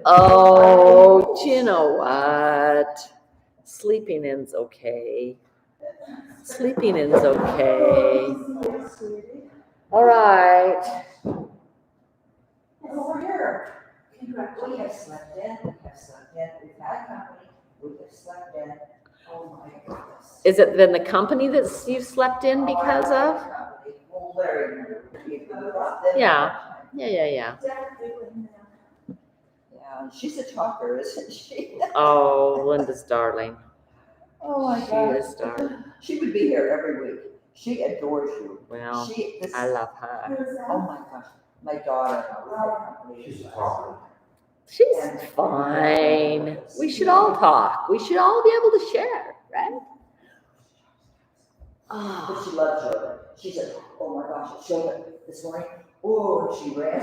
Oh, do you know what? Sleeping in's okay. Sleeping in's okay. All right. Over here. We have slept in, we've had company, we have slept in. Oh my goodness. Is it then the company that you slept in because of? Well, Larry, Yeah. Yeah. Yeah, she's a talker, isn't she? Oh, Linda's darling. Oh my She God. is darling. She would be here every week. She adores you. Well, I love her. Oh my gosh, my daughter. She's a talker. She's fine. We should all talk. We should all be able to share, right? But she loves yoga. She said, oh my gosh, it's yoga this morning. Oh, and she ran.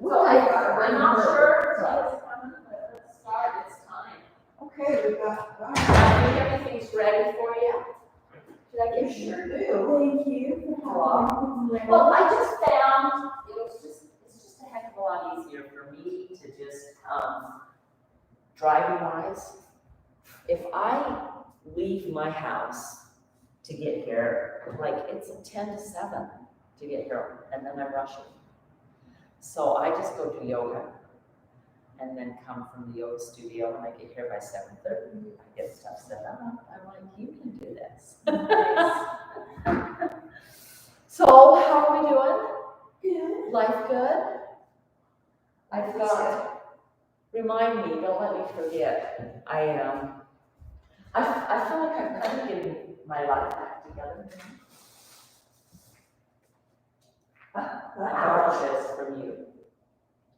I'm not sure. Let's start. It's time. Okay, we got. I think everything's ready for you. Should I You get you? sure do. Thank you. Well, I just found it's just a heck of a lot easier for me to just driving wise. If I leave my house to get here, like it's 10 to 7 to get here, and then I'm rushing. So I just go do yoga and then come from the yoga studio, and I get here by 7:30. I get stuff set up. I'm like, you can do this. So how are we doing? Good. Life good? I've got, remind me, don't let me forget. I feel like I'm kind of getting my life back together. I got this from you.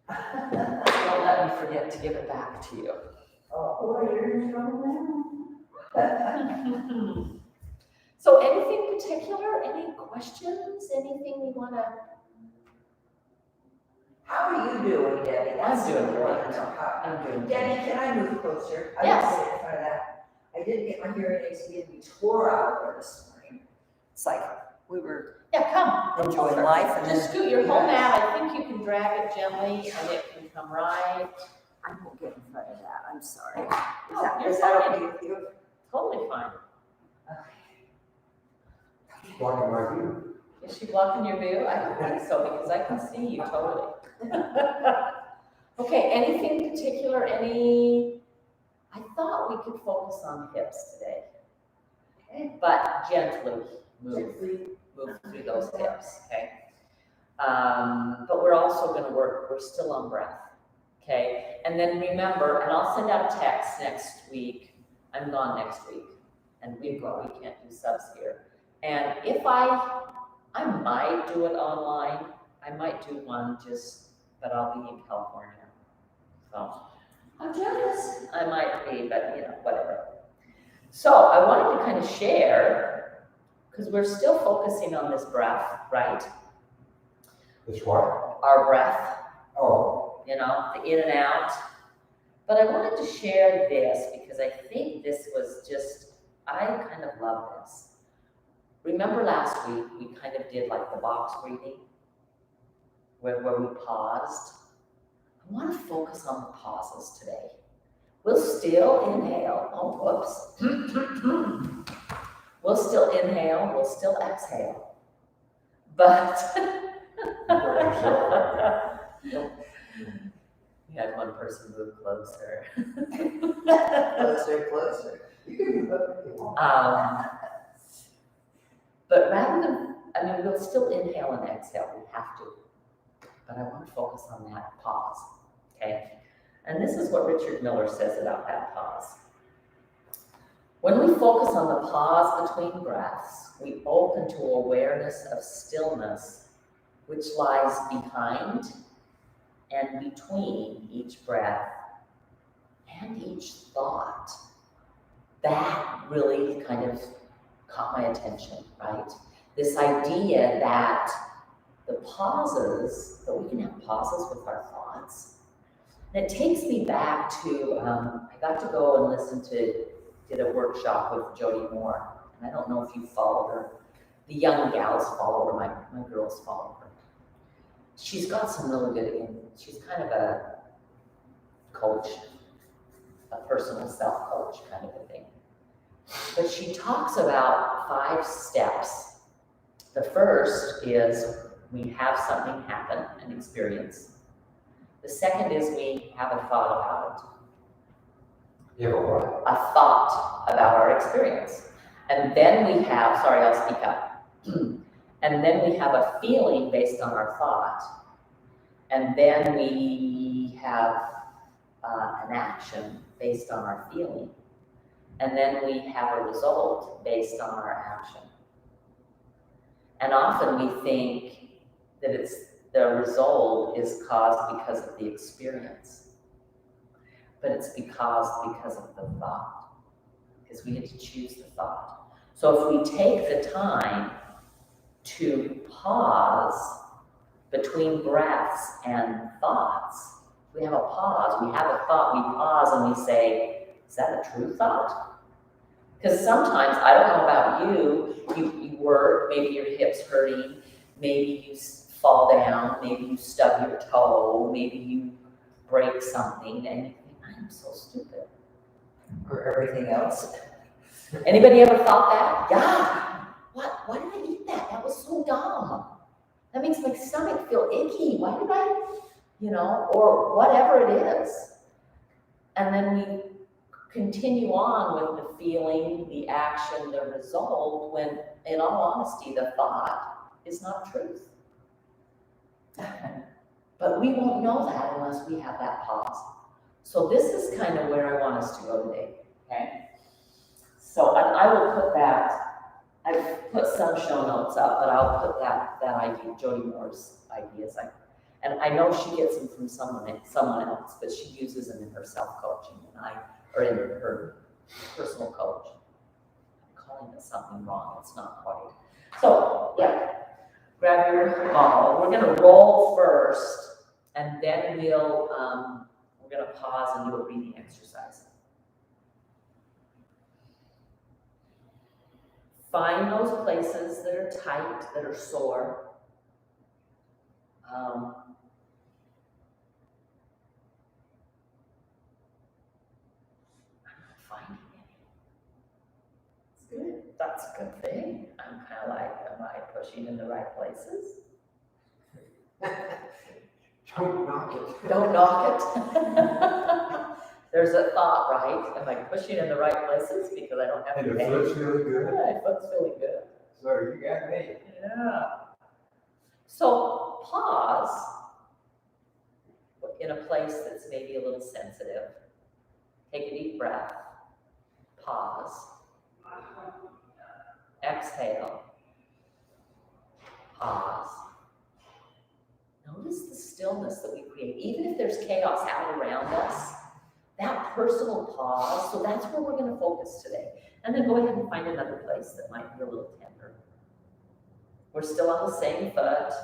Don't let me forget to give it back to you. Oh, You're in trouble now. So anything particular, any questions, anything you want to? how are you doing, Debbie? That's I'm doing what I wanna great. know. How- I'm doing Debbie, can I move closer? I Yes. don't sit in front of that. I didn't get my hearing aids to be tore out there this morning. It's like we were Yeah, come. enjoying life and Just then. scoot your whole mat. I think you can drag it gently and it can come right. I won't get in front of that, I'm sorry. Oh, you're Is that fine. okay with you? Totally fine. Blocking my view. Is she blocking your view? I don't think so, because I can see you totally. Okay, anything particular, I thought we could focus on hips today. Okay, but gently move through those hips, okay? But we're also gonna we're still on breath, okay? And then remember, and I'll send out a text next week. I'm gone next week, and we can't do subs here. And if I might do it online. I might do one but I'll be in California. So I'm jealous. I might be, but whatever. So I wanted to kind of share, because we're still focusing on this breath, right? This what? Our breath, Oh, the in and out. But I wanted to share this because I think this was I kind of love this. Remember last week, we kind of did like the box breathing, where we paused. I want to focus on the pauses today. We'll still inhale. Oh, whoops. We'll still inhale, we'll still exhale. But you had one person move closer. Closer. You can move up if you want. But rather than, we'll still inhale and exhale, we have to. But I want to focus on that pause, okay? And this is what Richard Miller says about that pause. When we focus on the pause between breaths, we open to awareness of stillness, which lies behind and between each breath and each thought. That really kind of caught my attention, right? This idea that the pauses, that we can have pauses with our thoughts. And it takes me back to, I got to go and did a workshop with Jody Moore. And I don't know if you follow her. The young gals follow her, my girls follow her. she's got some really good, she's kind of a coach, a personal self-coach kind of a thing. But she talks about 5 steps. The first is we have something happen, an experience. The second is we have a thought about it. You have a what? A thought about our experience. And then we have, sorry, I'll speak up. And then we have a feeling based on our thought. And then we have an action based on our feeling. And then we have a result based on our action. And often we think that the result is caused because of the experience. But it's because of the thought. Because we get to choose the thought. So if we take the time to pause between breaths and thoughts, we have a pause, we have a thought, we pause and we say, is that a true thought? Because sometimes, I don't know about you work, maybe your hip's hurting, maybe you fall down, maybe you stub your toe, maybe you break something, and you think, I'm so stupid. Or everything else. Anybody ever thought that? Yeah. Why did I eat that? That was so dumb. That makes my stomach feel icky. Why did I, or whatever it is. And then we continue on with the feeling, the action, the result, when in all honesty, the thought is not truth. But we won't know that unless we have that pause. So this is kind of where I want us to go today, okay? So I will put that, I've put some show notes up, but I'll put that idea, Jody Moore's ideas. And I know she gets them from someone else, but she uses them in her self-coaching, or in her personal coach. I'm calling it something wrong, it's not quite. So, yeah, grab your ball. We're gonna roll first, and then we're gonna pause and do a breathing exercise. Find those places that are tight, that are sore. I'm not finding any. Good. That's a good thing. I'm kind of like, am I pushing in the right places? Don't knock it. Don't knock it. There's a thought, right? Am I pushing in the right places because I don't have And any the pain? foot's really good. Yeah, my foot's feeling good. So you got me. Yeah. So pause in a place that's maybe a little sensitive. Take a deep breath. Pause. Exhale. Pause. Notice the stillness that we create. Even if there's chaos out around us, that personal pause, so that's where we're going to focus today. And then go ahead and find another place that might be a little tender. We're still on the same foot.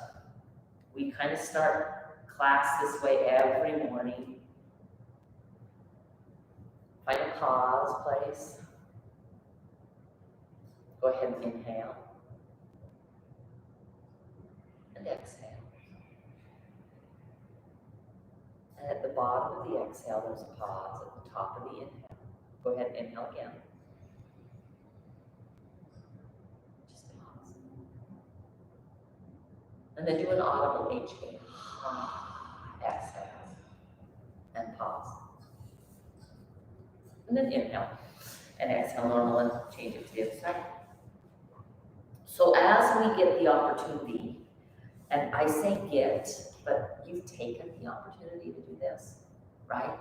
We kind of start class this way every morning. Find a pause place. Go ahead and inhale. And exhale. And at the bottom of the exhale, there's a pause. At the top of the inhale, go ahead and inhale again. Just pause. And then do an audible HA. Exhale. And pause. And then inhale. And exhale normal and change it to the other side. So as we get the opportunity, and I say get, but you've taken the opportunity to do this, right?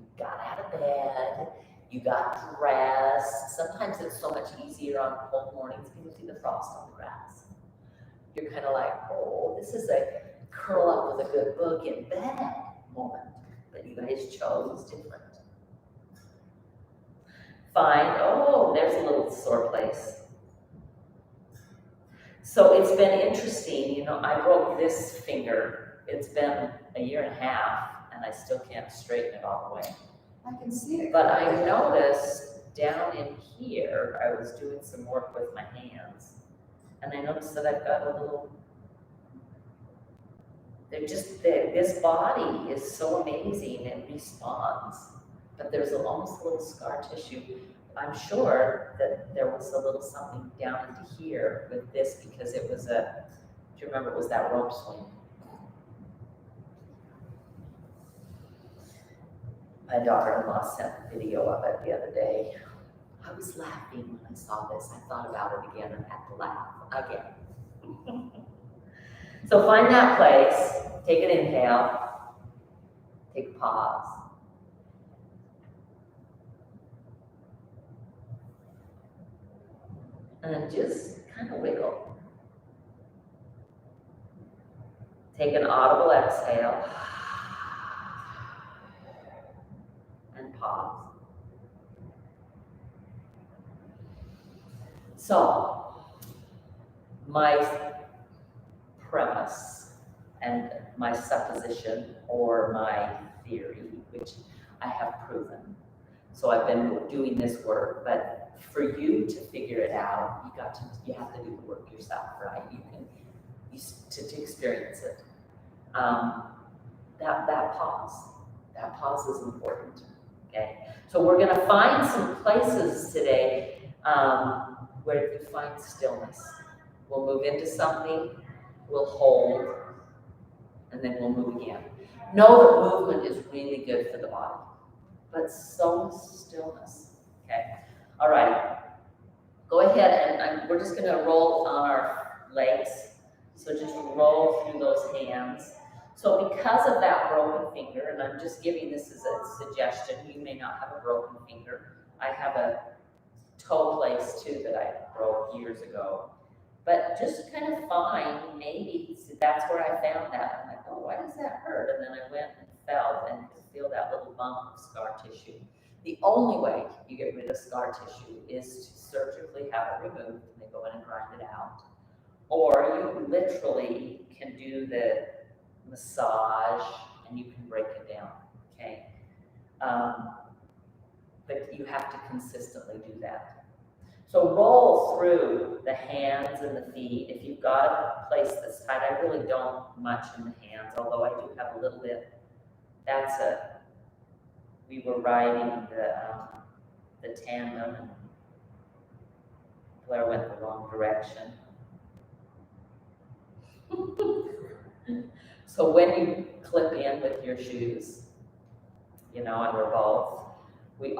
You got out of bed, you got dressed. Sometimes it's so much easier on cold mornings because you see the frost on the grass. You're kind of like, oh, this is a curl up with a good book in bed moment. But you guys chose different. Find, oh, there's a little sore place. So it's been interesting, I broke this finger. It's been a year and a half, and I still can't straighten it all the way. I can see it. But I noticed down in here, I was doing some work with my hands, and I noticed that I've got a little this body is so amazing, it responds. But there's almost a little scar tissue. I'm sure that there was a little something down into here with this because it was do you remember it was that rope swing? My daughter-in-law sent a video of it the other day. I was laughing when I saw this. I thought about it again and had to laugh again. So find that place, take an inhale, take a pause. And just kind of wiggle. Take an audible exhale and pause. So, my premise and my supposition or my theory, which I have proven. So I've been doing this work, but for you to figure it out, you have to do the work yourself, right? To experience it. That pause is important. Okay, so we're going to find some places today where you find stillness. We'll move into something, we'll hold, and then we'll move again. Know that movement is really good for the body, but so is stillness. Okay, all right. Go ahead and we're just going to roll on our legs. So just roll through those hands. So because of that broken finger, and I'm just giving this as a suggestion, you may not have a broken finger. I have a toe place too that I broke years ago. But just kind of find, maybe that's where I found that. I'm like, oh, why does that hurt? And then I went and felt and could feel that little bump of scar tissue. The only way you get rid of scar tissue is to surgically have it removed, and they go in and grind it out. Or you literally can do the massage and you can break it down, okay? But you have to consistently do that. So roll through the hands and the feet. If you've got a place that's tight, I really don't much in the hands, although I do have a little bit. We were riding the tandem and Blair went the wrong direction. So when you clip in with your shoes, and we're both, we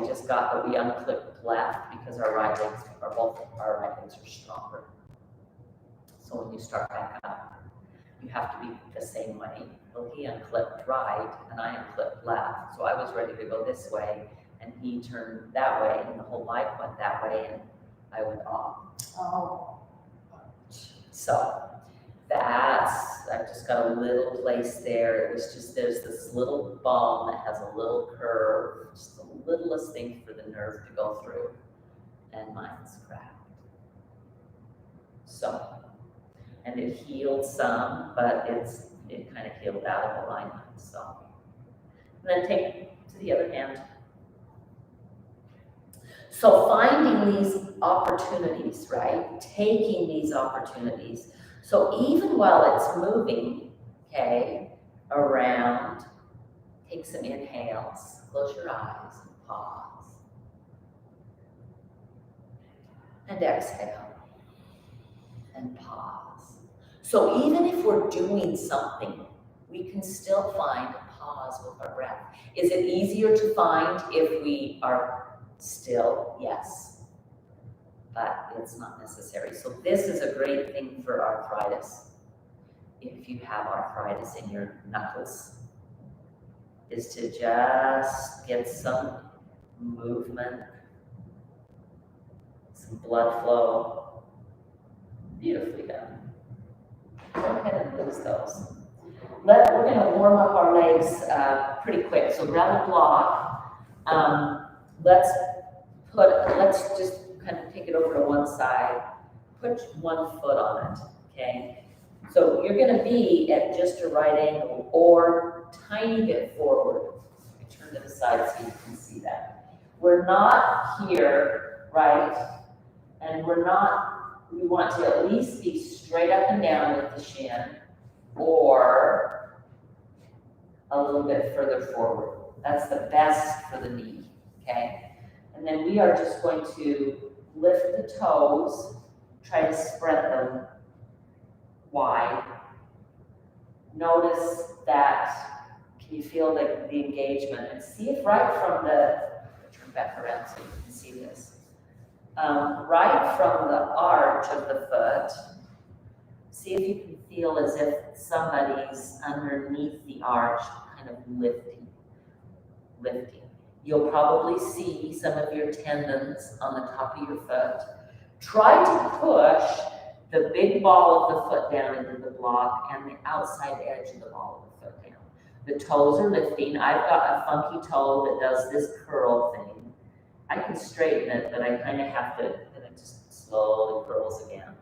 just got that we unclipped left because both our right legs are stronger. So when you start back up, you have to be the same way. Well, he unclipped right and I unclipped left. So I was ready to go this way and he turned that way and the whole bike went that way and I went off. Oh. So I've just got a little place there. It was just, there's this little bone that has a little curve, just the littlest thing for the nerve to go through. And mine's cracked. So, and it healed some, but it kind of healed out of alignment. So, and then take to the other hand. So finding these opportunities, right? Taking these opportunities. So even while it's moving, okay, around, take some inhales, close your eyes and pause. And exhale and pause. So even if we're doing something, we can still find a pause with our breath. Is it easier to find if we are still? Yes. But it's not necessary. So this is a great thing for arthritis. If you have arthritis in your knuckles, is to just get some movement, some blood flow. Beautifully done. Go ahead and lose those. We're going to warm up our legs pretty quick. So grab a block. Let's just kind of take it over to one side, put one foot on it, okay? So you're gonna be at just a right angle or tiny bit forward. Turn to the side so you can see that. We're not here, right? And we want to at least be straight up and down with the shin, or a little bit further forward. That's the best for the knee, okay? And then we are just going to lift the toes, try to spread them wide. Notice that, can you feel the engagement? And see if right from turn back around so you can see this. Right from the arch of the foot, see if you can feel as if somebody's underneath the arch, kind of lifting. You'll probably see some of your tendons on the top of your foot. Try to push the big ball of the foot down into the block and the outside edge of the ball of the foot down. The toes are lifting. I've got a funky toe that does this curl thing. I can straighten it, but I kind of have to, and it just slowly curls again.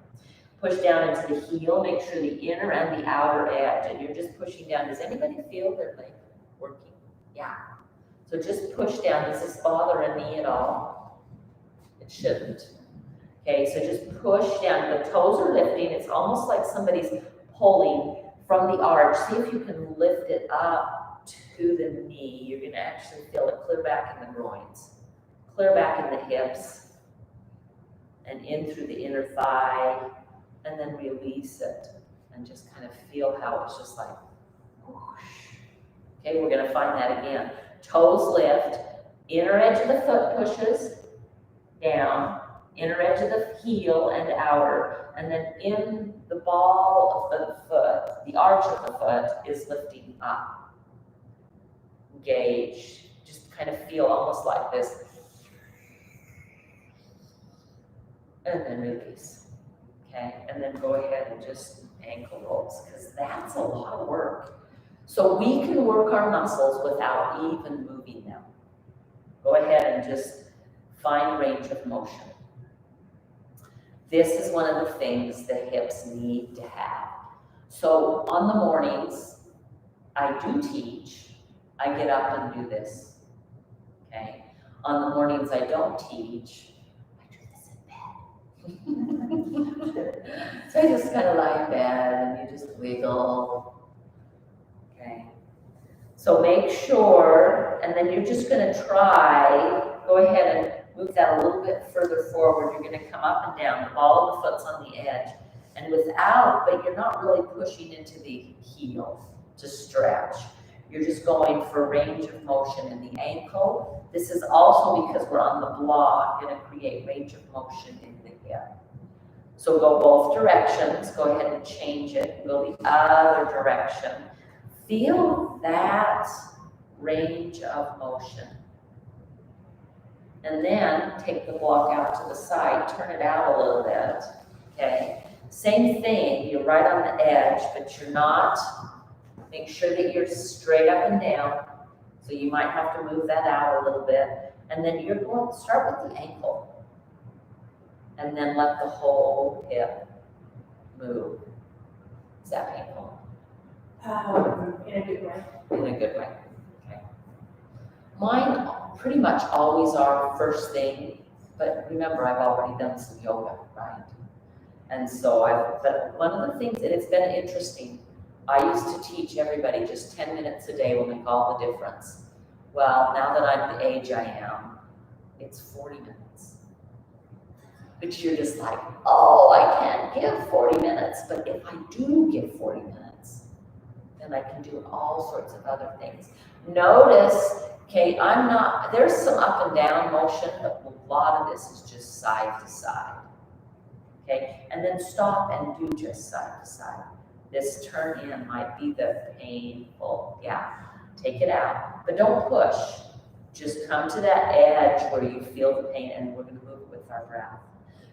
Push down into the heel, make sure the inner and the outer edge, and you're just pushing down. Does anybody feel their leg working? Yeah. So just push down. Does this bother a knee at all? It shouldn't. Okay, so just push down. The toes are lifting. It's almost like somebody's pulling from the arch. See if you can lift it up to the knee. You're going to actually feel it clear back in the groins, clear back in the hips, and in through the inner thigh, and then release it. And just kind of feel how it's just like whoosh. Okay, we're going to find that again. Toes lift, inner edge of the foot pushes down, inner edge of the heel and outer, and then in the ball of the foot, the arch of the foot is lifting up. Engage, just kind of feel almost like this. And then release. Okay, and then go ahead and just ankle rolls, because that's a lot of work. So we can work our muscles without even moving them. Go ahead and just find range of motion. This is one of the things the hips need to have. So on the mornings, I do teach. I get up and do this, okay? On the mornings I don't teach, I do this in bed. So I just kind of lie in bed and you just wiggle. Okay, so make sure, and then you're just going to try, go ahead and move that a little bit further forward. You're going to come up and down. The ball of the foot's on the edge. And without, but you're not really pushing into the heel to stretch. You're just going for range of motion in the ankle. This is also because we're on the block, going to create range of motion in the hip. So go both directions. Go ahead and change it. Go the other direction. Feel that range of motion. And then take the block out to the side, turn it out a little bit, okay? Same thing, you're right on the edge, but you're not. Make sure that you're straight up and down. So you might have to move that out a little bit. And then you're going to start with the ankle. And then let the whole hip move. Is that painful? In a good way. In a good way, okay. Mine pretty much always are first thing, but remember I've already done some yoga, right? And so but one of the things, and it's been interesting, I used to teach everybody just 10 minutes a day will make all the difference. Well, now that I'm the age I am, it's 40 minutes. But you're just like, oh, I can't give 40 minutes, but if I do give 40 minutes, then I can do all sorts of other things. Notice, okay, there's some up and down motion, but a lot of this is just side to side. Okay, and then stop and do just side to side. This turn in might be the painful, yeah, take it out, but don't push. Just come to that edge where you feel the pain, and we're gonna move with our breath.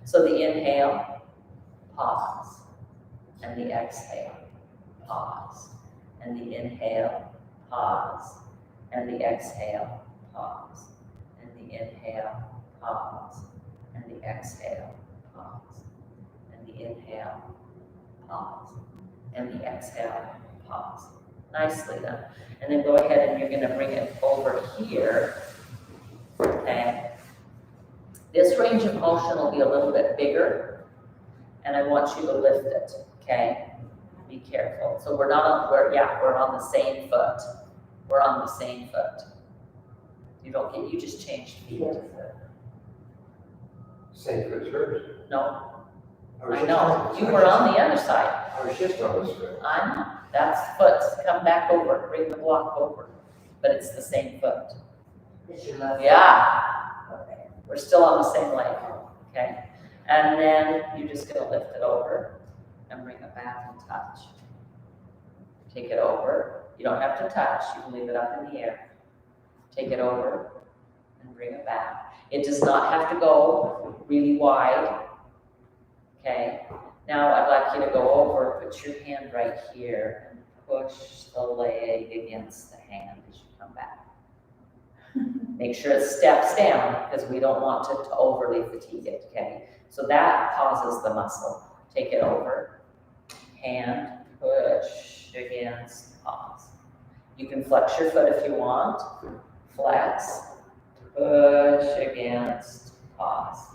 So the inhale, pause, and the exhale, pause, and the inhale, pause, and the exhale, pause, and the inhale, pause, and the exhale, pause, and the inhale, pause, and the exhale, pause. Nicely done. And then go ahead and you're going to bring it over here, okay? This range of motion will be a little bit bigger, and I want you to lift it, okay? Be careful. So we're on the same foot. We're on the same foot. You just changed feet. Same foot first. No, was I just know. You were on the other side. I was just on this foot. I know. That's foot. Come back over. Bring the block over. But it's the same foot. Is your left? Yeah. Okay. We're still on the same leg. Okay. And then you're just going to lift it over and bring it back and touch. Take it over. You don't have to touch. You can leave it up in the air. Take it over and bring it back. It does not have to go really wide. Okay. Now I'd like you to go over, put your hand right here and push the leg against the hand as you come back. Make sure it steps down because we don't want to overly fatigue it, okay? So that causes the muscle. Take it over, hand, push against, pause. You can flex your foot if you want. Flex, push against, pause.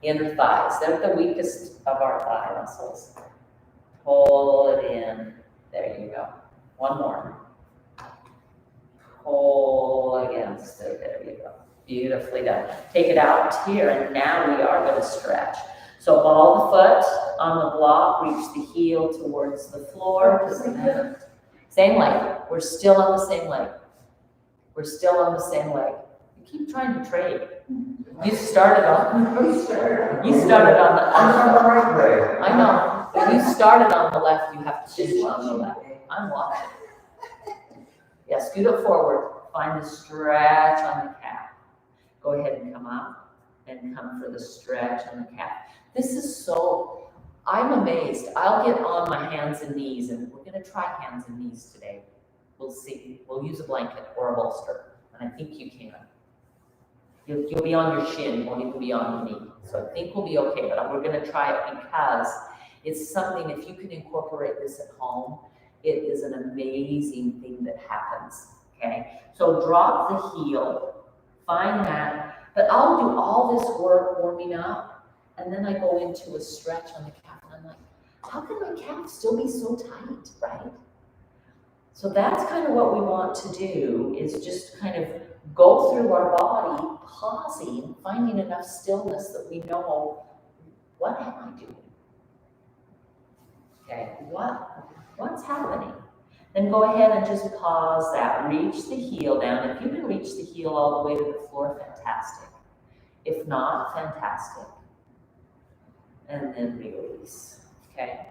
Inner thighs, they're the weakest of our thigh muscles. Pull it in, there you go. One more. Pull against it, there you go. Beautifully done. Take it out here, and now we are going to stretch. So ball the foot on the block, reach the heel towards the floor. Same leg. We're still on the same leg. We're still on the same leg. You keep trying to trade. You started on the I'm on the right leg. I know. If you started on the left, you have to finish on the left. I'm watching. Yeah, scoot it forward. Find the stretch on the calf. Go ahead and come up and come for the stretch on the calf. This is so, I'm amazed. I'll get on my hands and knees, and we're going to try hands and knees today. We'll see. We'll use a blanket or a bolster, and I think you can. You'll be on your shin, you won't even be on your knee. So I think we'll be okay, but we're going to try it because it's something, if you can incorporate this at home, it is an amazing thing that happens, okay? So drop the heel, find that, but I'll do all this work warming up, and then I go into a stretch on the calf, and I'm like, how can my calf still be so tight, right? So that's kind of what we want to do, is just kind of go through our body, pausing, finding enough stillness that we know, what am I doing? Okay, what's happening? Then go ahead and just pause that. Reach the heel down. If you can reach the heel all the way to the floor, fantastic. If not, fantastic. And then release. Okay,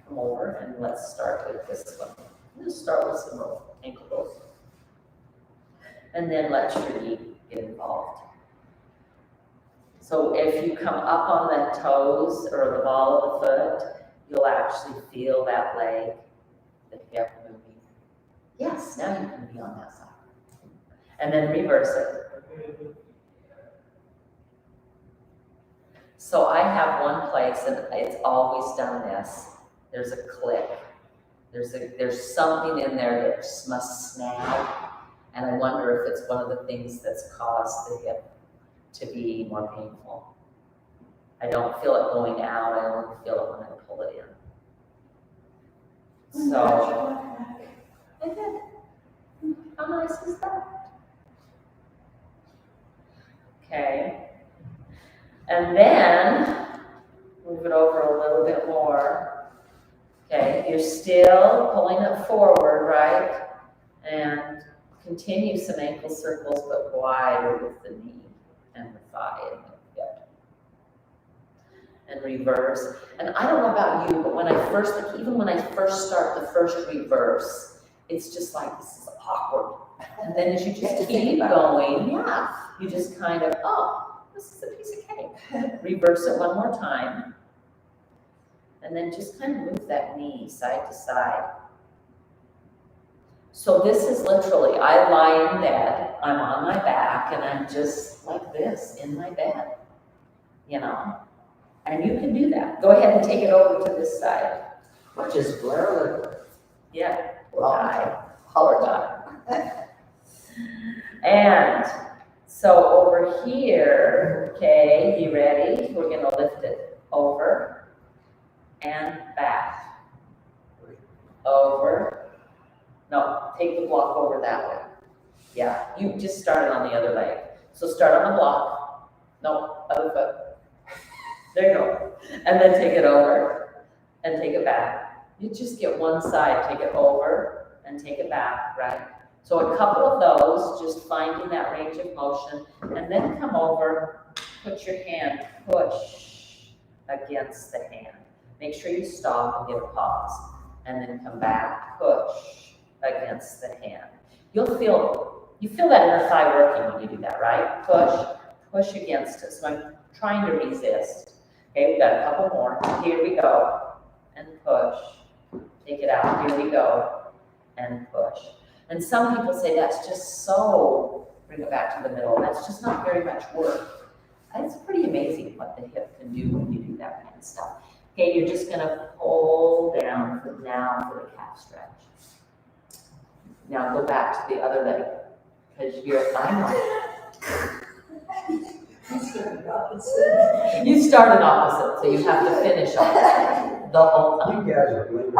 come over and let's start with this one. Let's start with some ankle rolls. And then let your knee get involved. So if you come up on the toes or the ball of the foot, you'll actually feel that leg, the hip moving. Yes, now you can be on that side. And then reverse it. So I have one place, and it's always done this. There's a click. There's something in there that must snag. And I wonder if it's one of the things that's caused the hip to be more painful. I don't feel it going out, I only feel it when I pull it in. So, I did. How nice is that? Okay. And then, move it over a little bit more. Okay, you're still pulling it forward, right? And continue some ankle circles, but wider with the knee and the thigh and the hip. And reverse. And I don't know about you, but when I first, like even when I first start the first reverse, it's just like, this is awkward. And then as you just keep going, yeah, you just kind of, oh, this is a piece of cake. Reverse it one more time. And then just kind of move that knee side to side. So this is literally, I lie in bed, I'm on my back, and I'm just like this in my bed, you know? And you can do that. Go ahead and take it over to this side. Which is Blair Yeah, Well, power time. And so over here, okay, you ready? We're gonna lift it over and back. over. No, take the block over that way. Yeah, you just started on the other leg. So start on the block. No, other foot. There you go. And then take it over and take it back. You just get one side, take it over and take it back, right? So a couple of those, just finding that range of motion, and then come over, put your hand, push against the hand. Make sure you stop and get a pause, and then come back, push against the hand. You feel that inner thigh working when you do that, right? Push against it. So I'm trying to resist. Okay, we've got a couple more. Here we go, and push. Take it out. Here we go, and push. And some people say that's just so, bring it back to the middle. That's just not very much work. It's pretty amazing what the hip can do when you do that kind of stuff. Okay, you're just gonna pull down for now for the calf stretch. Now go back to the other leg, because you're, I'm like, you started opposite, so you have to finish opposite the whole time. You guys are blaming me.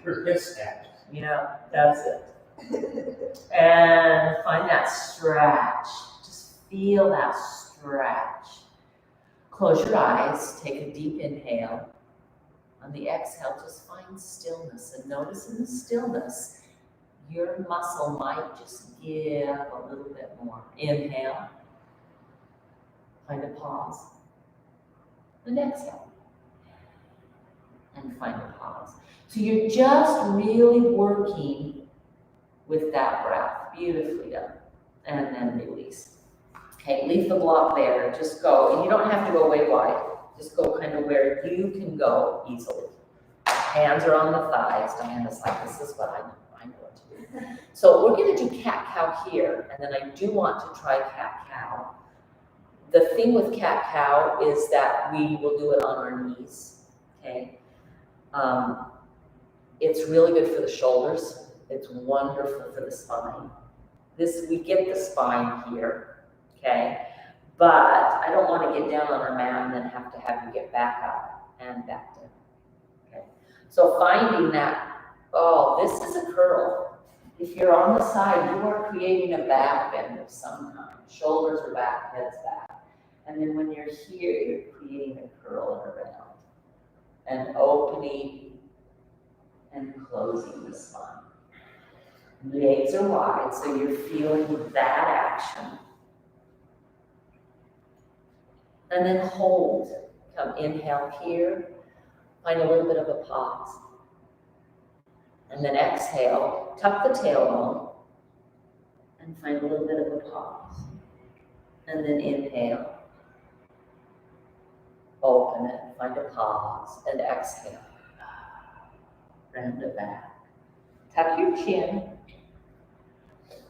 You're mishaps. Yeah, that's it. And find that stretch. Just feel that stretch. Close your eyes, take a deep inhale. On the exhale, just find stillness, and notice in the stillness, your muscle might just give a little bit more. Inhale, find a pause, and exhale, and find a pause. So you're just really working with that breath. Beautifully done. And then release. Okay, leave the block there. Just go. And you don't have to go way wide. Just go kind of where you can go easily. Hands are on the thighs. Diana's like, this is what I know. I know what to do. So we're going to do cat-cow here. And then I do want to try cat-cow. The thing with cat-cow is that we will do it on our knees. Okay. It's really good for the shoulders. It's wonderful for the spine. We get the spine here, okay? But I don't want to get down on our mat and then have you get back up and back down, okay? So finding that, this is a curl. If you're on the side, you are creating a back bend of some kind. Shoulders are back, head's back. And then when you're here, you're creating a curl around and opening and closing the spine. Legs are wide, so you're feeling that action. And then hold. Come inhale here. Find a little bit of a pause. And then exhale. Tuck the tailbone. And find a little bit of a pause. And then inhale. Open it. Find a pause. And exhale. Round it back. Tuck your chin.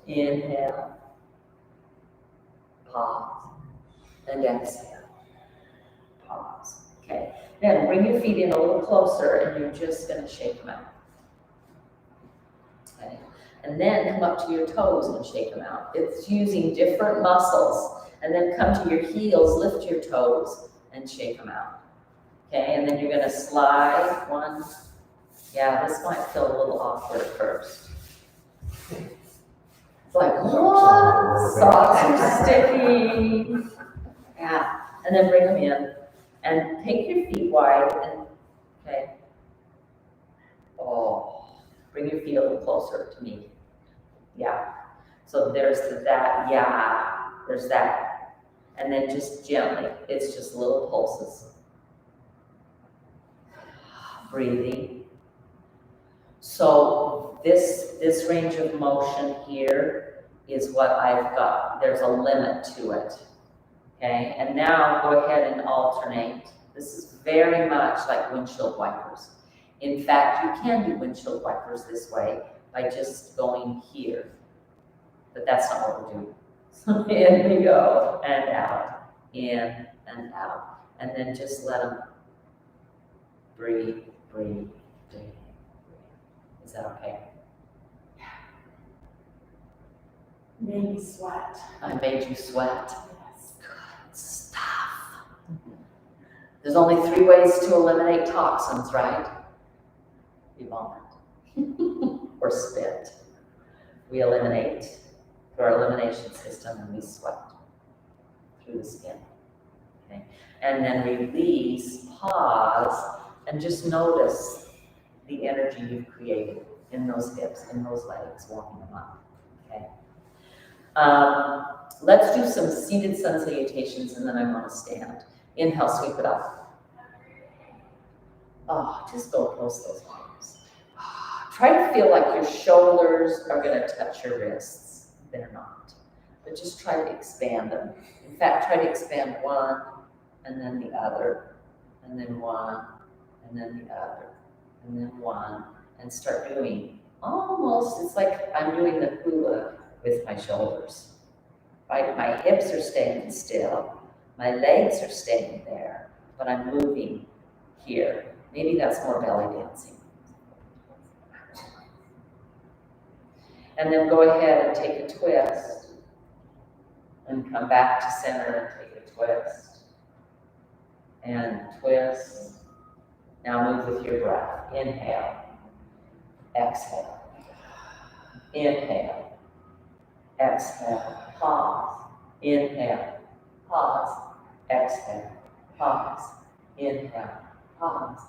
Inhale. Pause. And exhale. Pause. Okay. Then bring your feet in a little closer and you're just going to shake them out. Okay. And then come up to your toes and shake them out. It's using different muscles. And then come to your heels, lift your toes and shake them out. Okay. And then you're going to slide one. Yeah, this might feel a little awkward at first. It's like, what? Socks are sticky. Yeah, and then bring them in. And take your feet wide and, okay. Bring your feet a little closer to me. Yeah. So there's that, yeah, there's that. And then just gently, it's just little pulses. Breathing. So this range of motion here is what I've got. There's a limit to it, okay? And now go ahead and alternate. This is very much like windshield wipers. In fact, you can do windshield wipers this way by just going here, but that's not what we're doing. So in we go, and out, in and out. And then just let them breathe, breathe, breathe. Is that okay? Made me sweat. I made you sweat. Yes. Good stuff. There's only 3 ways to eliminate toxins, right? we vomit or spit. We eliminate through our elimination system, and we sweat through the skin. Okay, and then release, pause, and just notice the energy you've created in those hips, in those legs, warming them up. Okay. Let's do some seated sun salutations, and then I want to stand. Inhale, sweep it up. Oh, just go close those arms. Try to feel like your shoulders are going to touch your wrists. They're not. But just try to expand them. In fact, try to expand one, and then the other, and then one, and then the other, and then one, and start doing almost, it's like I'm doing the hula with my shoulders. Right? My hips are staying still, my legs are staying there, but I'm moving here. Maybe that's more belly dancing. And then go ahead and take a twist, and come back to center and take a twist, and twist. Now move with your breath. Inhale, exhale, inhale, exhale, pause, inhale, pause, exhale, pause, inhale, pause,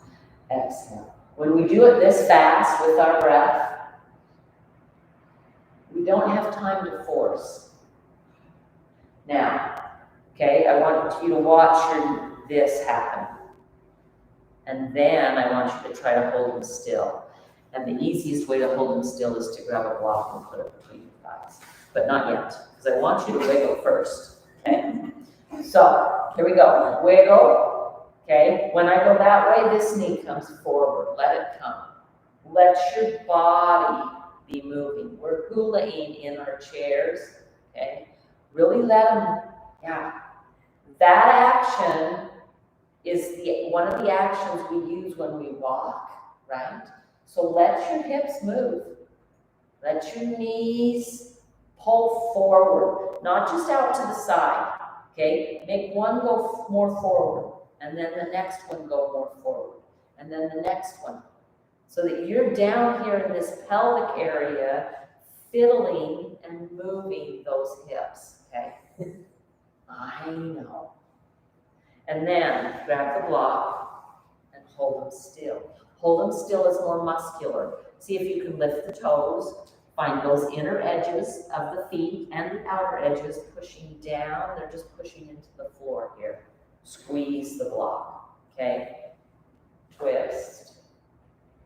exhale. When we do it this fast with our breath, we don't have time to force. Now, okay, I want you to watch this happen. And then I want you to try to hold them still. And the easiest way to hold them still is to grab a block and put it between your thighs. But not yet, because I want you to wiggle first, okay? So, here we go. Wiggle, okay? When I go that way, this knee comes forward. Let it come. Let your body be moving. We're hulaing in our chairs, okay? Really let them, yeah. That action is one of the actions we use when we walk, right? So let your hips move. Let your knees pull forward, not just out to the side, okay? Make one go more forward, and then the next one go more forward, and then the next one. So that you're down here in this pelvic area, fiddling and moving those hips, okay? I know. And then grab the block and hold them still. Hold them still is more muscular. See if you can lift the toes. Find those inner edges of the feet and the outer edges pushing down. They're just pushing into the floor here. Squeeze the block, okay? Twist.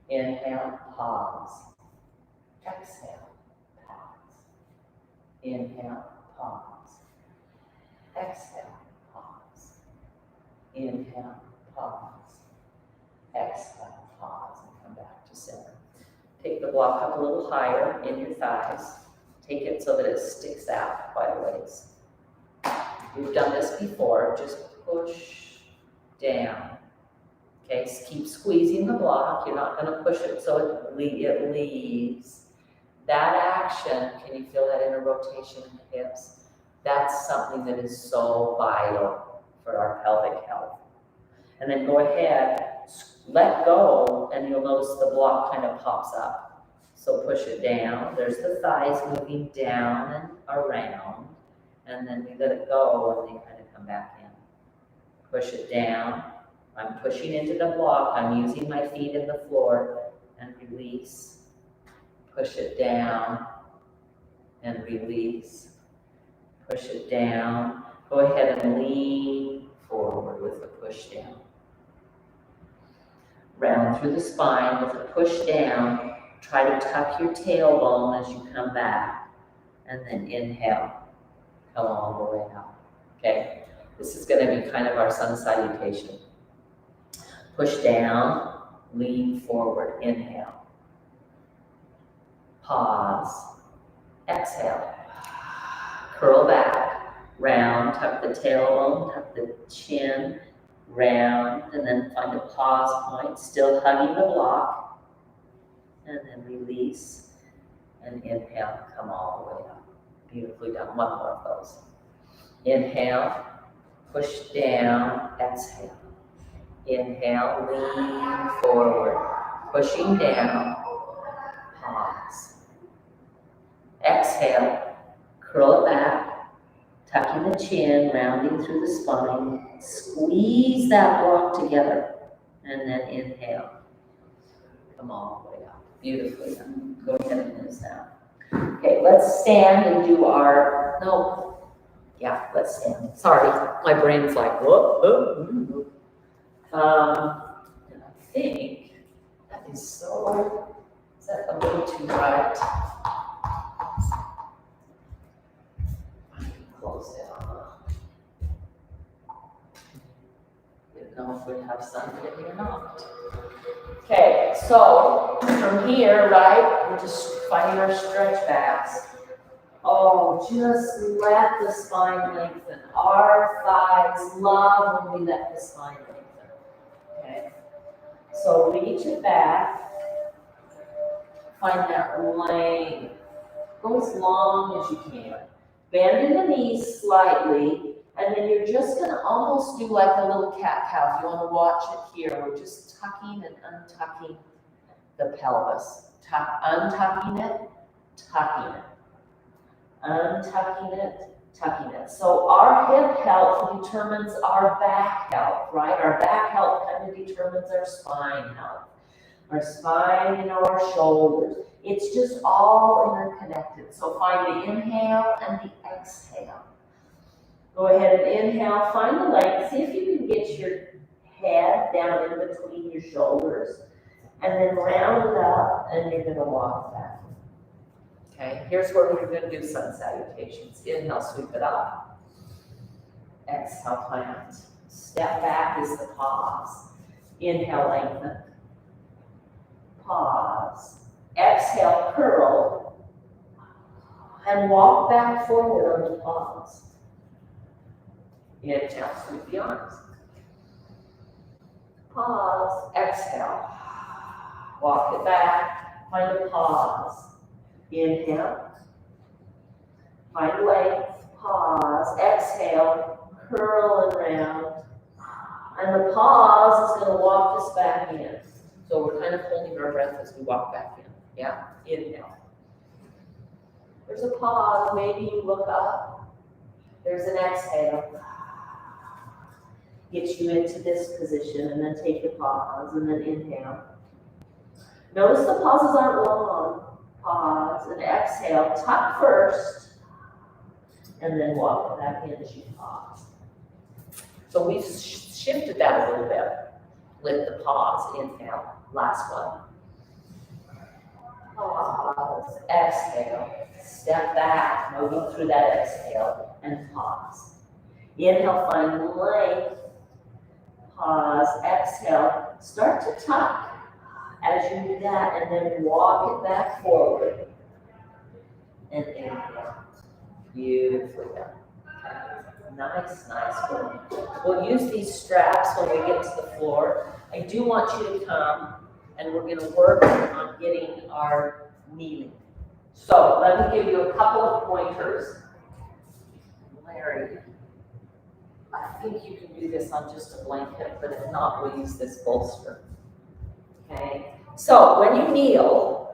Inhale, pause. Exhale, pause. Inhale, pause. Exhale, pause. Inhale, pause. Exhale, pause, and come back to center. Take the block up a little higher in your thighs. Take it so that it sticks out quite a ways. We've done this before. Just push down. Okay, so keep squeezing the block. You're not going to push it so it leaves. That action, can you feel that inner rotation in the hips? That's something that is so vital for our pelvic health. And then go ahead, let go, and you'll notice the block kind of pops up. So push it down. There's the thighs moving down and around. And then we let it go, and they kind of come back in. Push it down. I'm pushing into the block. I'm using my feet in the floor, and release. Push it down, and release. Push it down. Go ahead and lean forward with the push down. Round through the spine with a push down. Try to tuck your tailbone as you come back. And then inhale. Come all the way out. Okay? This is going to be kind of our sun salutation. Push down. Lean forward. Inhale. Pause. Exhale. Curl back. Round. Tuck the tailbone. Tuck the chin. Round, and then find a pause point, still hugging the block, and then release, and inhale, come all the way up. Beautifully done. One more of those. Inhale, push down, exhale. Inhale, lean forward. pushing down, pause. Exhale, curl it back, tucking the chin, rounding through the spine. Squeeze that block together, and then inhale. Come all the way up. Beautifully done. Go ahead and use that. Okay, let's stand and do our, let's stand. Sorry, my brain's like, whoop, whoop, whoop. And I think that is that a little too bright? I can close it off. Didn't know if we'd have sun today or not. Okay, so from here, right, we're just finding our stretch backs. Oh, just let the spine lengthen. Our thighs love when we let the spine lengthen. Okay, so reach it back. Find that length. Go as long as you can. Bend in the knees slightly, and then you're just going to almost do like a little cat-cow. If you want to watch it here, we're just tucking and untucking the pelvis. Untucking it, tucking it. Untucking it, tucking it. So our hip health determines our back health, right? Our back health kind of determines our spine health. Our spine and our shoulders. It's just all interconnected. So find the inhale and the exhale. Go ahead and inhale, find the length. See if you can get your head down in between your shoulders. And then round it up, and you're going to walk back. Okay, here's where we're going to do sun salutations. Inhale, sweep it up. Exhale, plant. Step back is the pause. Inhale, lengthen. Pause. Exhale, curl. And walk back forward on the pause. Inhale, sweep the arms. Pause. Exhale. Walk it back. Find a pause. Inhale. Find length. Pause. Exhale. Curl and round. And the pause is going to walk us back in. So we're kind of holding our breath as we walk back in. Yeah? Inhale. There's a pause. Maybe you look up. There's an exhale. Get you into this position, and then take a pause, and then inhale. Notice the pauses aren't long. Pause and exhale. Tuck first, and then walk it back in as you pause. So we've shifted that a little bit with the pause. Inhale. Last one. Pause. Exhale. Step back, moving through that exhale, and pause. Inhale, find length. Pause. Exhale. Start to tuck as you do that, and then walk it back forward. And inhale. Beautifully done. Nice work. We'll use these straps when we get to the floor. I do want you to come, and we're going to work on getting our kneeling. So let me give you a couple of pointers. Larry, I think you can do this on just a blanket, but if not, we'll use this bolster. Okay? So when you kneel,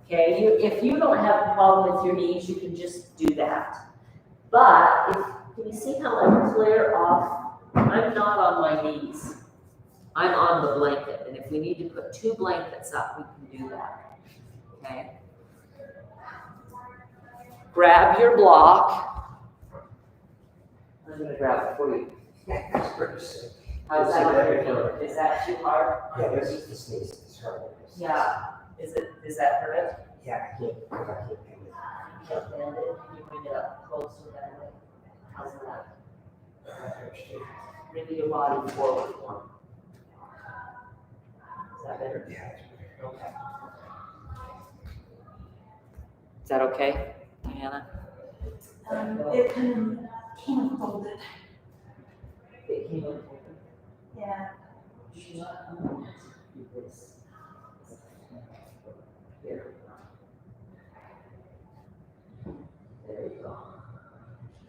okay, if you don't have a problem with your knees, you can just do that. But can you see how I clear off? I'm not on my knees. I'm on the blanket. And if we need to put 2 blankets up, we can do that. Okay? Grab your block. I'm going to grab it for you. That's pretty sick. How's that? Is that too hard? Yeah, this is the sneeze. It's hard. Yeah. Is that hurt? Yeah, I can't do it. Can't bend it. Can you bring it up closer that way? How's that? Bring your body forward one. Is that better? Yeah, it's better. Okay. Is that okay, Diana? It kind of came folded. It came up. Yeah. Here. There you go.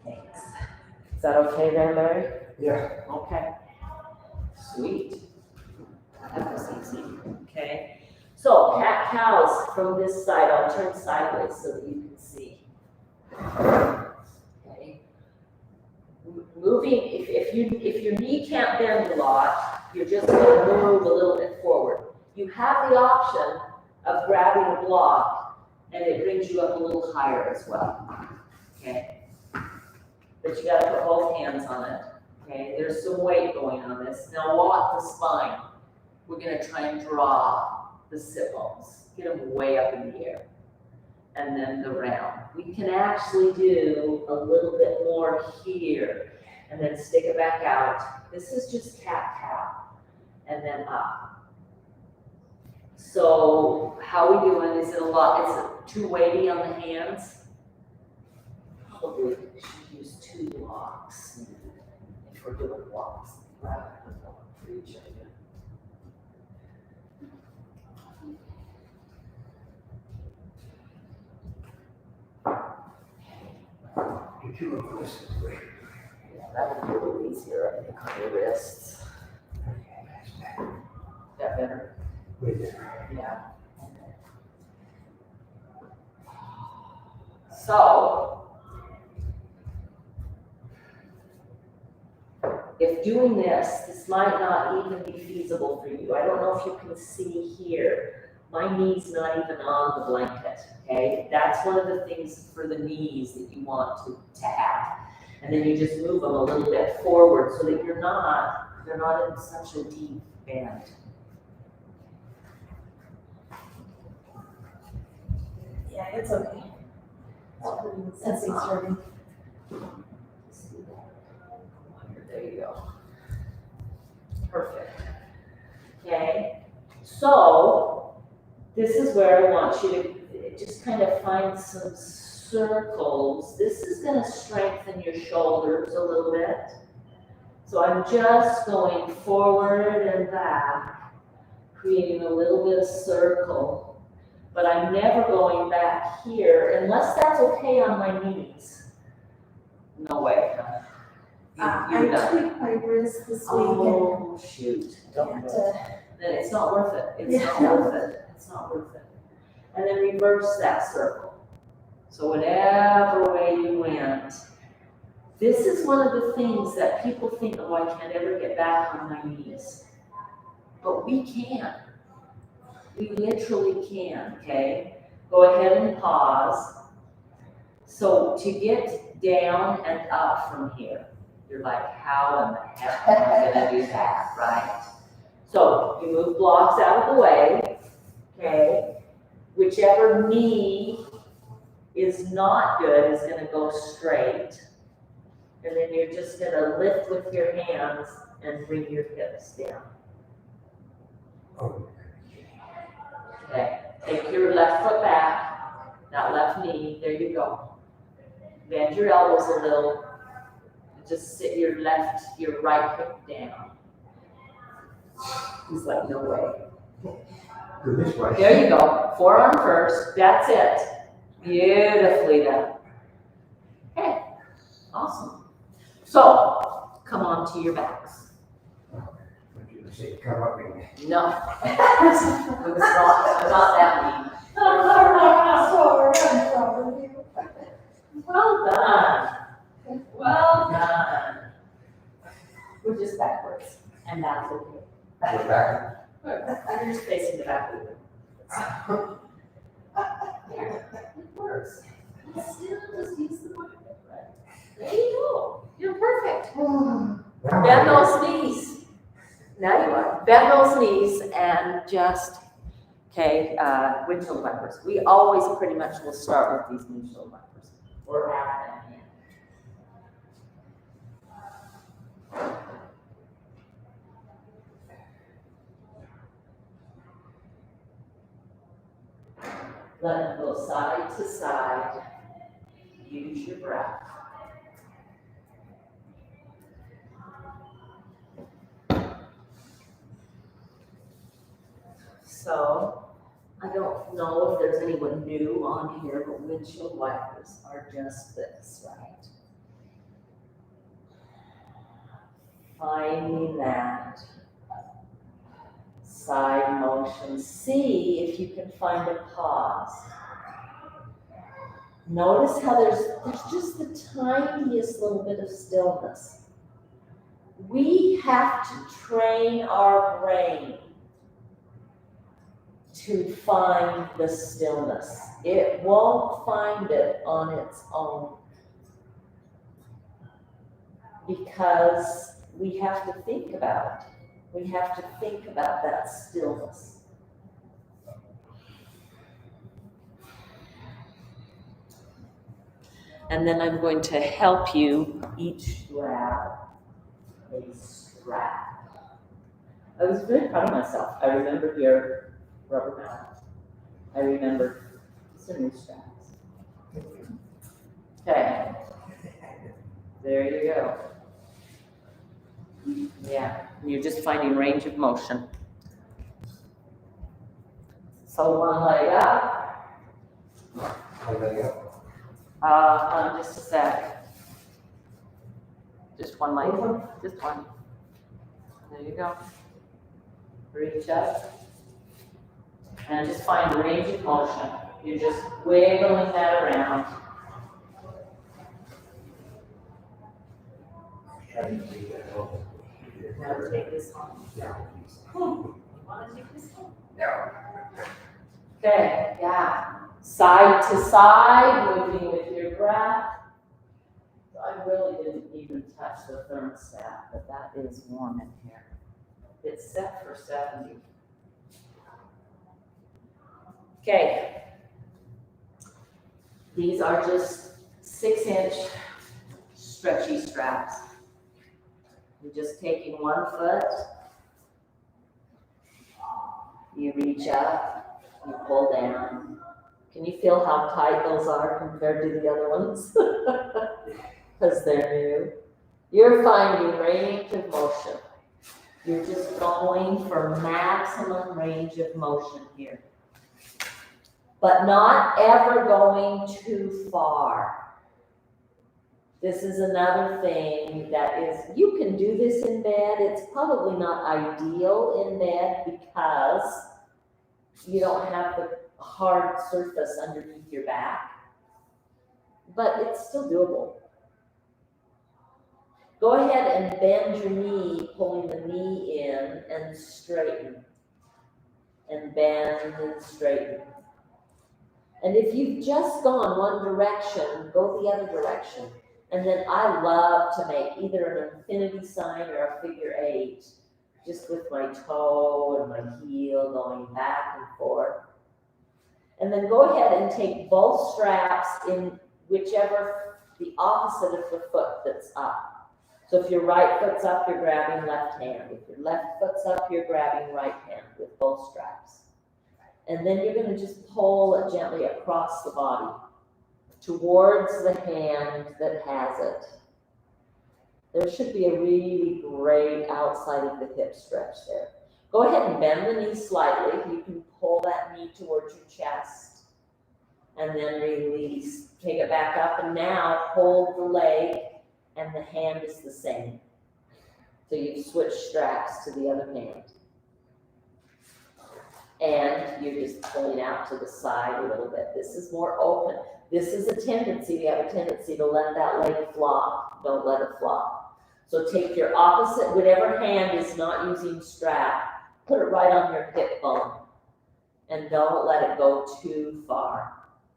Thanks. Is that okay there, Larry? Yeah. Okay. Sweet. That was easy. Okay. So cat-cows from this side, I'll turn sideways so that you can see. Okay. Moving, if your knee can't bend a lot, you're just going to move a little bit forward. You have the option of grabbing a block, and it brings you up a little higher as well. Okay. But you got to put both hands on it. Okay. There's some weight going on this. Now walk the spine. We're going to try and draw the sit bones. Get them way up in the air. And then the round. We can actually do a little bit more here and then stick it back out. This is just cat-cow and then up. So how we doing? Is it a lot? Is it too weighty on the hands? Probably should use 2 blocks if we're doing blocks rather than one for each other. Did you look this way? Yeah, that would be a little easier, I think, on your wrists. Okay, that's better. Is that better? Way better. Yeah. So, if doing this might not even be feasible for you. I don't know if you can see here. My knee's not even on the blanket, okay? That's one of the things for the knees that you want to have. And then you just move them a little bit forward so that they're not in such a deep bend. Yeah, it's okay. Since it's starting. There you go. Perfect. Okay, so this is where I want you to just kind of find some circles. This is going to strengthen your shoulders a little bit. So I'm just going forward and back, creating a little bit of circle. But I'm never going back here unless that's okay on my knees. No way. I tweaked my wrist this week Oh, shoot. and Don't had do it. to, Then it's not worth it. It's not worth it. It's not worth it. And then reverse that circle. So whatever way you went, this is one of the things that people think, oh, I can't ever get back on my knees. But we can. We literally can, okay? Go ahead and pause. So to get down and up from here, you're like, how in the heck am I gonna do that, right? So you move blocks out of the way, okay? Whichever knee is not good is gonna go straight. And then you're just gonna lift with your hands and bring your hips down. Oh, Okay, take your left foot back, that left knee, there you go. Bend your elbows a little. Just sit your right hip down. He's like, no way. do this way. There you go, forearm first, that's it. Beautifully done. Okay, awesome. So, come on to your backs. What did you say? Come up with me. No, it's not that mean. Sorry. Well done. Well done. We're just backwards, and that's okay. Go back. You're just facing the back of it. Yeah, it works. Still just use the blanket, right? There you go. You're perfect. Bend those knees. Now you are. Bend those knees and just, okay, windshield wipers. We always pretty much will start with these windshield wipers. Or have them in. Let them go side to side. Use your breath. So, I don't know if there's anyone new on here, but windshield wipers are just this, right? Finding that side motion. See if you can find a pause. Notice how there's just the tiniest little bit of stillness. We have to train our brain to find the stillness. It won't find it on its own because we have to think about it. We have to think about that stillness. And then I'm going to help you each grab a strap. I was very proud of myself. I remembered your rubber mat. I remembered some new straps. Okay. There you go. Yeah, you're just finding range of motion. So one leg up. Just a sec. Just one leg. Just one. There you go. Reach up. And just find range of motion. You're just wiggling that around. Now take this home. You want to take this home? No. Okay, yeah. Side to side, moving with your breath. I really didn't even touch the thermostat, but that is warm in here. It's set for 70. Okay. These are just 6-inch stretchy straps. You're just taking one foot, you reach up, you pull down. Can you feel how tight those are compared to the other ones? Because they're new. You're finding range of motion. You're just going for maximum range of motion here. But not ever going too far. This is another thing that is, you can do this in bed. It's probably not ideal in bed because you don't have the hard surface underneath your back, but it's still doable. Go ahead and bend your knee, pulling the knee in and straighten. And bend and straighten. And if you've just gone one direction, go the other direction. And then I love to make either an infinity sign or a figure 8, just with my toe and my heel going back and forth. And then go ahead and take both straps in whichever, the opposite of the foot that's up. So if your right foot's up, you're grabbing left hand. If your left foot's up, you're grabbing right hand with both straps. And then you're going to just pull it gently across the body towards the hand that has it. There should be a really great outside of the hip stretch there. Go ahead and bend the knee slightly. You can pull that knee towards your chest and then release. Take it back up and now hold the leg and the hand is the same. So you've switched straps to the other hand. And you're just pulling out to the side a little bit. This is more open. This is a tendency, we have a tendency to let that leg flop. Don't let it flop. So take your opposite, whatever hand is not using strap, put it right on your hip bone. And don't let it go too far.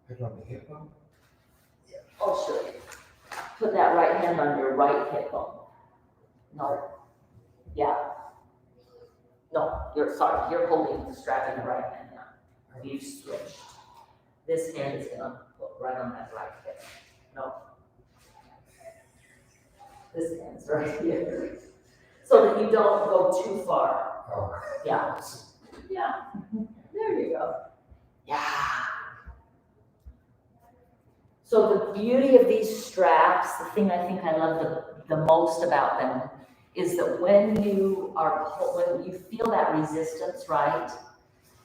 Put on the hip bone? Oh, sure. Put that right hand on your right hip bone. No. Yeah. No, you're holding the strap in the right hand now. You've switched. This hand is gonna put right on that right hip. No. This hand's right here. So that you don't go too far. Oh. Yeah. Yeah. There you go. Yeah. So the beauty of these straps, the thing I think I love the most about them is that when you feel that resistance, right,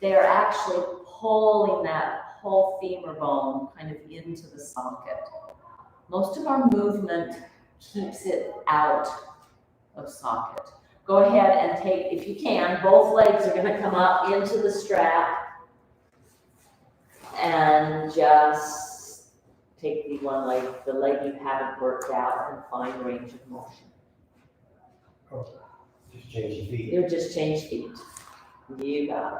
they're actually pulling that whole femur bone kind of into the socket. Most of our movement keeps it out of socket. go ahead and take, if you can, both legs are gonna come up into the strap. And just take the one leg, the leg you haven't worked out, and find range of motion. Just change the feet. You just change feet. You got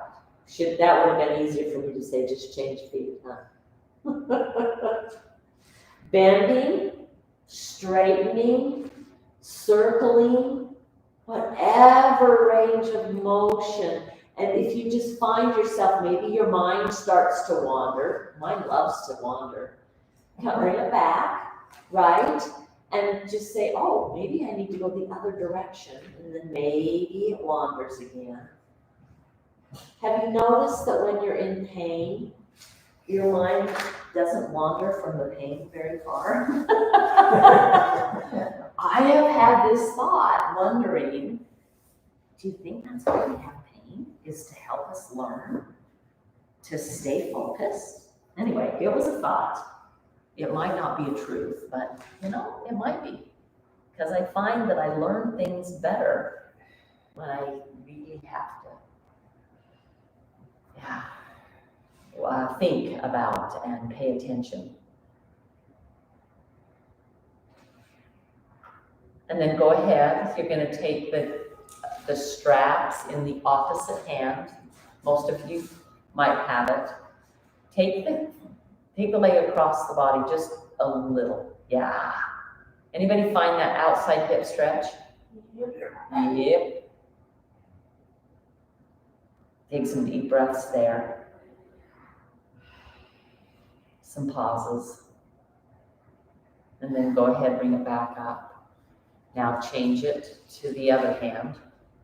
it. That would have been easier for me to say, just change feet, huh? Bending, straightening, circling, whatever range of motion. And if you just find yourself, maybe your mind starts to wander. Mine loves to wander. Bring it back, right? And just say, oh, maybe I need to go the other direction. And then maybe it wanders again. Have you noticed that when you're in pain, your mind doesn't wander from the pain very far? I have had this thought, wondering, do you think that's why we have pain? Is to help us learn to stay focused? Anyway, it was a thought. It might not be a truth, but it might be. Because I find that I learn things better when I really have to, think about and pay attention. And then go ahead, you're gonna take the straps in the opposite hand. Most of you might have it. Take the leg across the body just a little. Yeah. Anybody find that outside hip stretch? Yep. Take some deep breaths there. Some pauses. And then go ahead, bring it back up. Now change it to the other hand.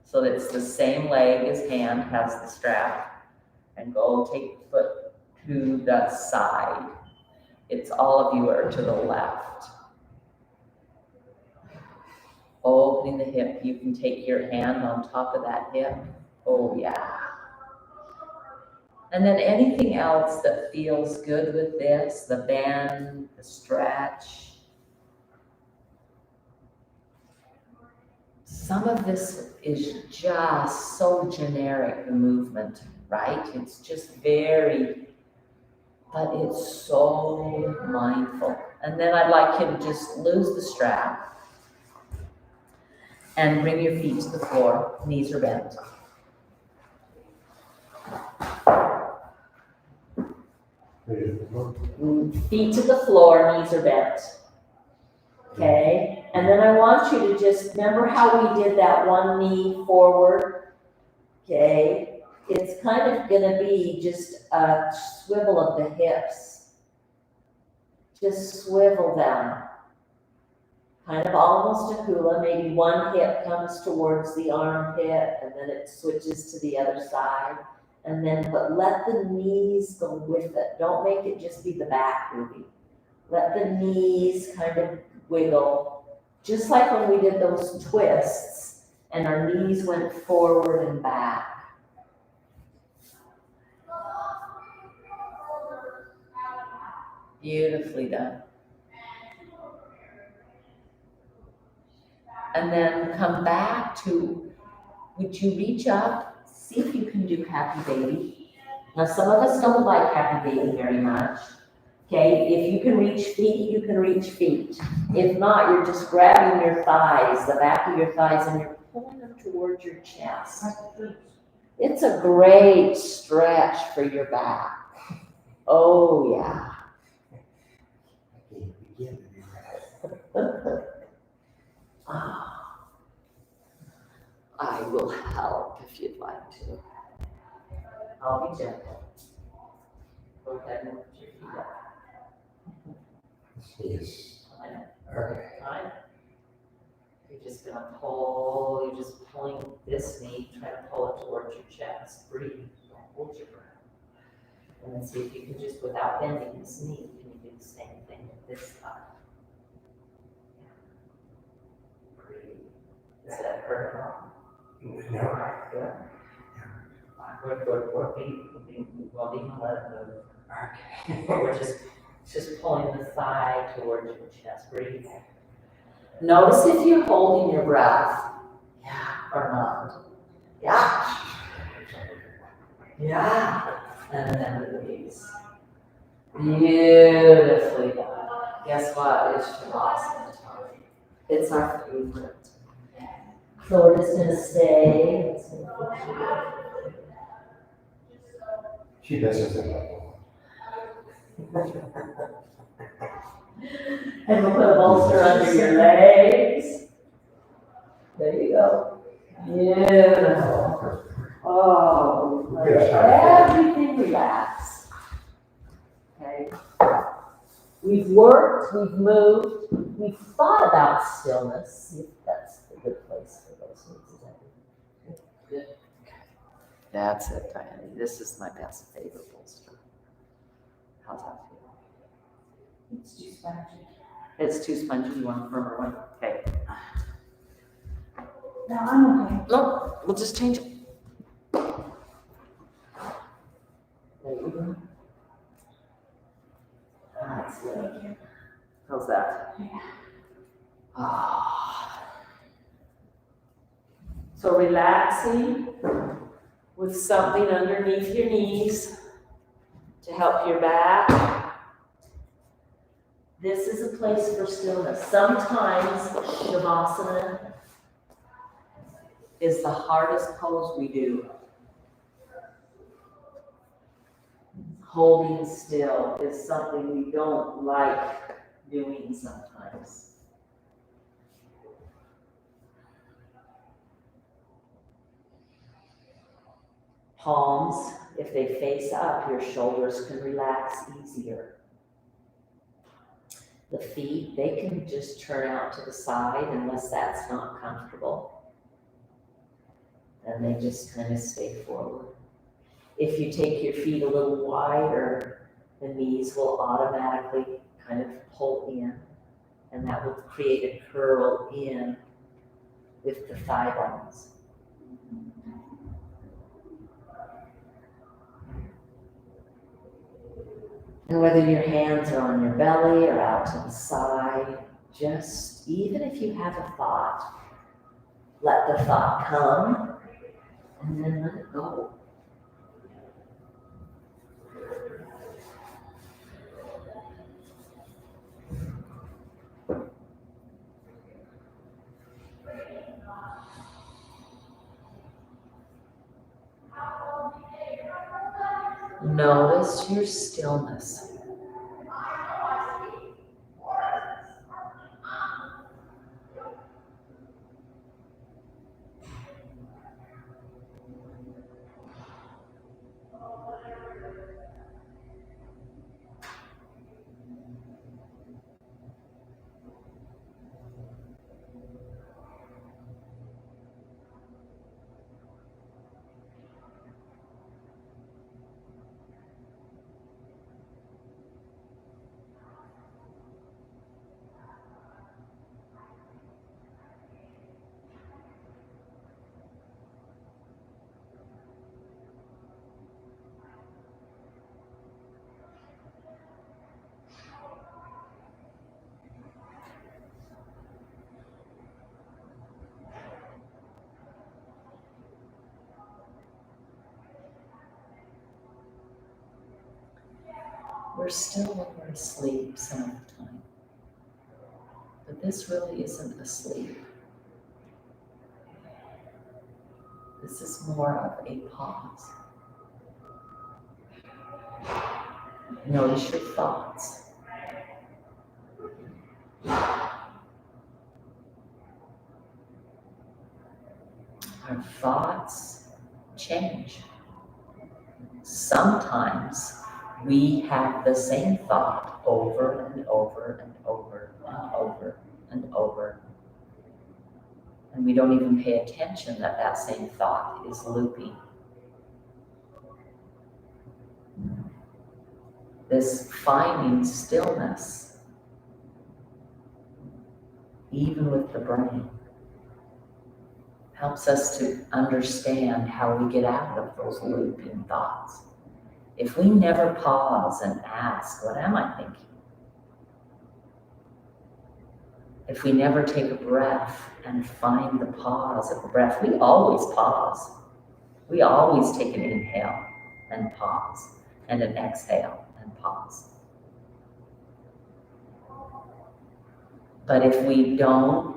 So that it's the same leg as hand has the strap. And go take the foot to the side. It's all of you are to the left. Opening the hip. You can take your hand on top of that hip. Oh yeah. And then anything else that feels good with this, the bend, the stretch. Some of this is just so generic, the movement, right? It's just very, but it's so mindful. And then I'd like you to just lose the strap and bring your feet to the floor, knees are bent. Feet to the floor, knees are bent. Okay, and then I want you to just remember how we did that one knee forward. Okay, it's kind of going to be just a swivel of the hips. Just swivel them. Kind of almost a hula. Maybe one hip comes towards the armpit and then it switches to the other side. And then, but let the knees go with it. Don't make it just be the back moving. Let the knees kind of wiggle. Just like when we did those twists and our knees went forward and back. Beautifully done. And then come back to, would you reach up? See if you can do happy baby. Now some of us don't like happy baby very much. Okay, if you can reach feet, you can reach feet. If not, you're just grabbing your thighs, the back of your thighs, and you're pulling them towards your chest. It's a great stretch for your back. Oh yeah. I can't begin to do that. I will help if you'd like to. I'll be gentle. Go ahead and put your feet up. Yes. Fine. Okay. Fine. You're just gonna pull, you're just pulling this knee, try to pull it towards your chest. Breathe. Don't hold your breath. And then see if you can just, without bending this knee, can you do the same thing with this thigh? Breathe. Does that hurt at all? No. Good. Good. We won't even let it move. Okay. We're just pulling the thigh towards your chest. Breathe. Notice if you're holding your breath. Yeah. or not. Yeah. Yeah. And then release. Beautifully done. Guess what? It's Shavasana time. It's our favorite. So we're just gonna stay. She doesn't think like And we'll put a bolster under your legs. There you go. Beautiful. Oh, let everything relax. Okay. We've worked, we've moved, we've thought about stillness. See if that's a good place for those things. Good. That's it, Diane. This is my best favorite bolster. How's that feel? It's too spongy. It's too spongy. You want a firmer one? Okay. No, I'm okay. No, we'll just change it. There you go. That's good. How's that? Yeah. Ah. So relaxing with something underneath your knees to help your back. This is a place for stillness. Sometimes Shavasana is the hardest pose we do. Holding still is something we don't like doing sometimes. Palms, if they face up, your shoulders can relax easier. The feet, they can just turn out to the side unless that's not comfortable. And they just kind of stay forward. If you take your feet a little wider, the knees will automatically kind of pull in, and that will create a curl in with the thigh bones. And whether your hands are on your belly or out to the side, just even if you have a thought, let the thought come and then let it go. Notice your stillness. We're still when we're asleep some of the time. But this really isn't asleep. This is more of a pause. Notice your thoughts. Our thoughts change. Sometimes we have the same thought over and over and over and over and over. And we don't even pay attention that that same thought is looping. This finding stillness, even with the brain, helps us to understand how we get out of those looping thoughts. If we never pause and ask, what am I thinking? if we never take a breath and find the pause of the breath, we always pause. We always take an inhale and pause, and an exhale and pause. But if we don't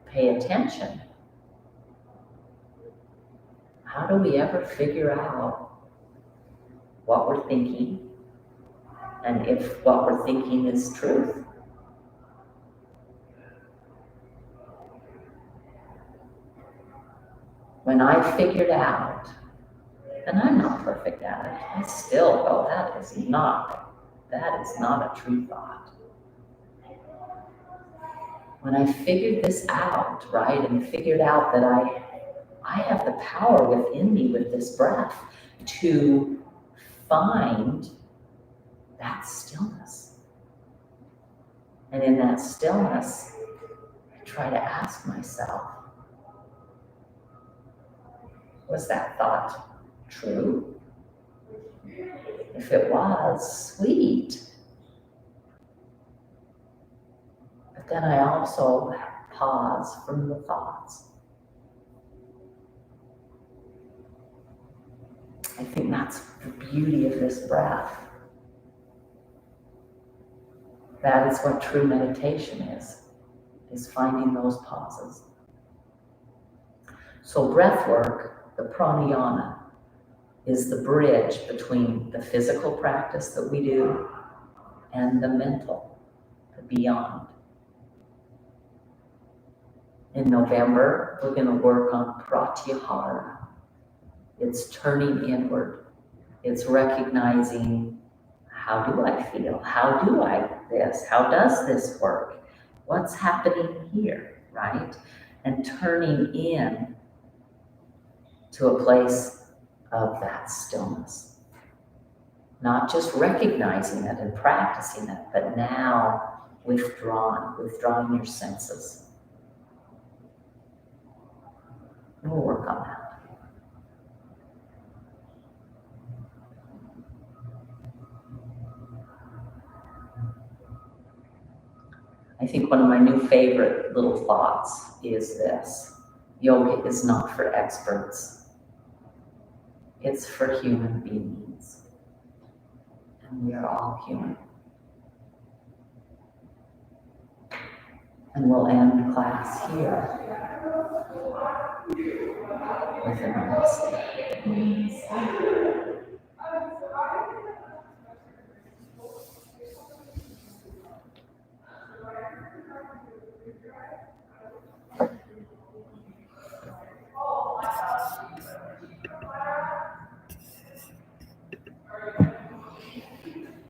pay attention, how do we ever figure out what we're thinking and if what we're thinking is truth? When I figured out, and I'm not perfect at it, I still go, that is not a true thought. When I figured this out, right, and figured out that I have the power within me with this breath to find that stillness. And in that stillness, I try to ask myself, was that thought true? If it was, sweet. But then I also pause from the thoughts. I think that's the beauty of this breath. That is what true meditation is finding those pauses. So breath work, the pranayama, is the bridge between the physical practice that we do and the mental, the beyond. In November, we're going to work on pratyahara. It's turning inward. It's recognizing, how do I feel? How do I this? How does this work? What's happening here, right? And turning in to a place of that stillness. Not just recognizing it and practicing it, but now withdrawing your senses. We'll work on that. I think one of my new favorite little thoughts is this: yoga is not for experts. It's for human beings. And we are all human. And we'll end class here with a namaste.